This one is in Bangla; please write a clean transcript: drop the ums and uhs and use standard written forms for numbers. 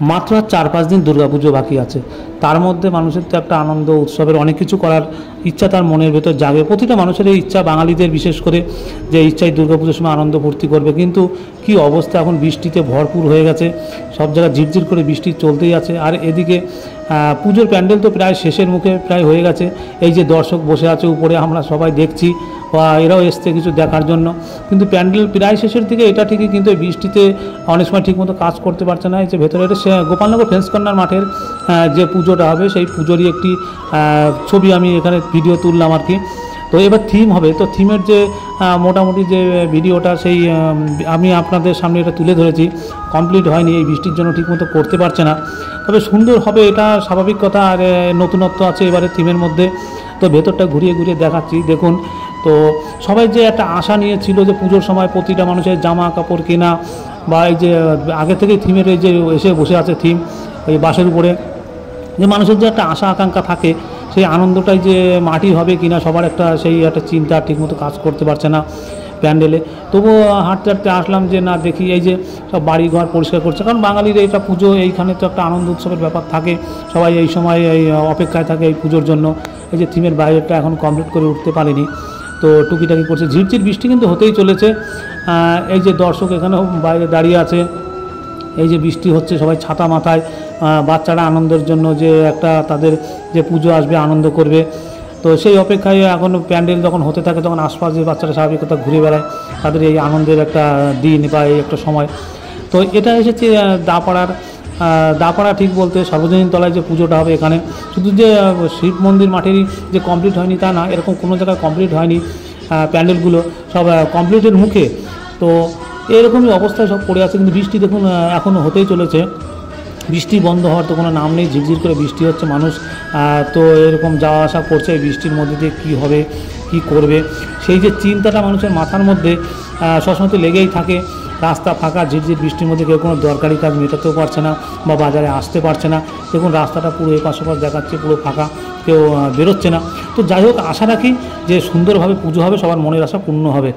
মাত্র আর 4-5 দিন দুর্গাপুজো বাকি আছে। তার মধ্যে মানুষের তো একটা আনন্দ উৎসবের অনেক কিছু করার ইচ্ছা তার মনের ভেতর জাগে। প্রতিটা মানুষের এই ইচ্ছা, বাঙালিদের বিশেষ করে, যে ইচ্ছায় দুর্গাপুজোর সময় আনন্দ ফুর্তি করবে। কিন্তু কি অবস্থা, এখন বৃষ্টিতে ভরপুর হয়ে গেছে, সব জায়গায় ঝিরঝির করে বৃষ্টি চলতেই আছে। আর এদিকে পুজোর প্যান্ডেল তো প্রায় শেষের মুখে প্রায় হয়ে গেছে। এই যে দর্শক বসে আছে উপরে, আমরা সবাই দেখছি, বা এরাও এসছে কিছু দেখার জন্য। কিন্তু প্যান্ডেল প্রায় শেষের দিকে, এটা ঠিকই, কিন্তু এই বৃষ্টিতে অনেক সময় ঠিকমতো কাজ করতে পারছে না। এই যে ভেতরে এটা গোপালনগর ফ্রেন্ডস কর্নার মাঠের যে পুজোটা হবে, সেই পুজোরই একটি ছবি আমি এখানে ভিডিও তুললাম আর কি। তো এবার থিম হবে, তো থিমের যে মোটামুটি যে ভিডিওটা, সেই আমি আপনাদের সামনে এটা তুলে ধরেছি। কমপ্লিট হয়নি, এই বৃষ্টির জন্য ঠিকমতো করতে পারছে না, তবে সুন্দর হবে, এটা স্বাভাবিক কথা। আর নতুনত্ব আছে এবারে থিমের মধ্যে। তো ভেতরটা ঘুরিয়ে ঘুরিয়ে দেখাচ্ছি, দেখুন। তো সবাই যে একটা আশা নিয়েছিল যে পুজোর সময় প্রতিটা মানুষের জামা কাপড় কেনা, বা এই যে আগে থেকেই থিমের এই যে এসে বসে আছে থিম এই বাসের উপরে, যে মানুষের যে একটা আশা আকাঙ্ক্ষা থাকে, সেই আনন্দটাই যে মাটি হবে কিনা সবার একটা সেই একটা চিন্তা, ঠিকমতো কাজ করতে পারছে না প্যান্ডেলে। তবুও হাঁটতে হাঁটতে আসলাম যে না, দেখি এই যে সব বাড়ি ঘর পরিষ্কার করছে, কারণ বাঙালির এটা পুজো, এইখানে তো একটা আনন্দ উৎসবের ব্যাপার থাকে, সবাই এই সময় এই অপেক্ষায় থাকে এই পুজোর জন্য। এই যে থিমের বাইরেটা এখন কমপ্লিট করে উঠতে পারিনি, তো টুকিটাকি করছে। ঝিরঝির বৃষ্টি কিন্তু হতেই চলেছে। এই যে দর্শক এখানেও বাইরে দাঁড়িয়ে আছে, এই যে বৃষ্টি হচ্ছে, সবাই ছাতা মাথায়, বাচ্চারা আনন্দের জন্য যে একটা তাদের যে পুজো আসবে, আনন্দ করবে। তো সেই অপেক্ষায় এখন প্যান্ডেল যখন হতে থাকে, তখন আশপাশ যে বাচ্চারা স্বাভাবিকতা ঘুরে বেড়ায়, তাদের এই আনন্দের একটা দিন বা এই একটা সময়। তো এটা এসেছে দাপাড়া, ঠিক বলতে সর্বজনীন তলায় যে পুজোটা হবে এখানে। শুধু যে শিব মন্দির মাঠেরই যে কমপ্লিট হয়নি তা না, এরকম কোনো জায়গায় কমপ্লিট হয়নি প্যান্ডেলগুলো, সব কমপ্লিটের মুখে। তো এরকমই অবস্থায় সব পড়ে আছে। কিন্তু বৃষ্টি দেখুন এখনও হতেই চলেছে, বৃষ্টি বন্ধ হওয়ার তো কোনো নাম নেই, ঝিরঝির করে বৃষ্টি হচ্ছে। মানুষ তো এরকম যাওয়া আসা করছে, এই বৃষ্টির মধ্যে দিয়ে কী হবে, কী করবে, সেই যে চিন্তাটা মানুষের মাথার মধ্যে সবসময় তো লেগেই থাকে। রাস্তা ফাঁকা, ঝিরঝির বৃষ্টির মধ্যে কেউ কোনো দরকারি কাজ মেটাতেও পারছে না, বা বাজারে আসতে পারছে না। দেখুন রাস্তাটা পুরো এপাশ ওপাশ দেখাচ্ছে, পুরো ফাঁকা, কেউ বেরোচ্ছে না। তো যাই হোক, আশা রাখি যে সুন্দরভাবে পুজো হবে, সবার মনের আশা পূর্ণ হবে।